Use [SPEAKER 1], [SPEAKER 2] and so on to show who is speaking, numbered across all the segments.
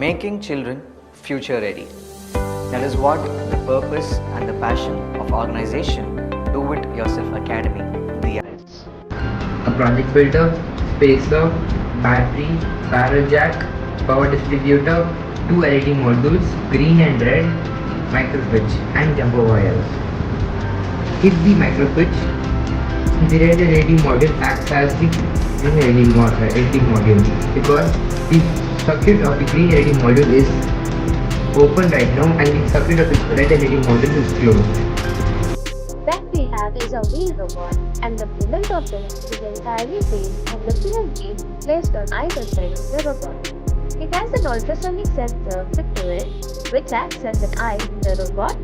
[SPEAKER 1] Making children future ready. That is what the purpose and the passion of organization Do It Yourself Academy, DIYA.
[SPEAKER 2] A project filter, spacer, battery, barrel jack, power distributor, two LED modules, green and red, microswitch and jumper wires. If the microswitch, the red LED module acts as the green LED module because the circuit of the green LED module is open right now and the circuit of the red LED module is closed.
[SPEAKER 3] That we have is a wheel robot, and the movement of it is entirely based on the fuel gauge placed on either side of the robot. It has an ultrasonic sensor fit to it, which acts as an eye in the robot,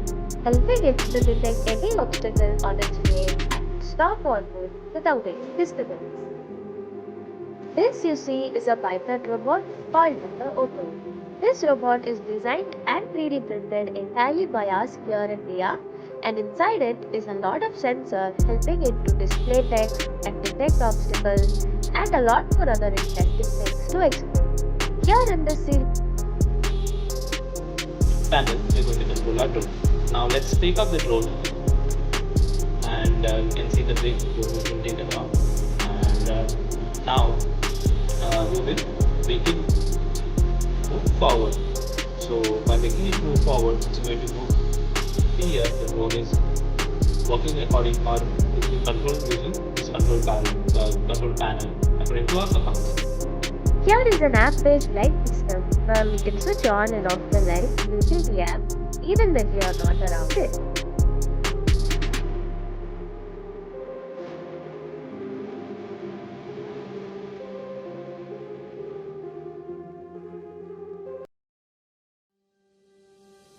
[SPEAKER 3] helping it to detect any obstacle on its way and stop on move without any disturbance. This you see is a biped robot called the Auto. This robot is designed and 3D printed entirely by us here in India, and inside it is a lot of sensors helping it to display text and detect obstacles and a lot more other interesting things to explore. Here in this
[SPEAKER 4] panel, we're going to control our drone. Now let's take up the drone, and you can see the big drone has been taken off, and now we will make it move forward. So by making it move forward, it's going to move here. The drone is working according or is being controlled using this control panel according to our commands.
[SPEAKER 3] Here is an app-based light system where we can switch on and off the light using the app even when we are not around it.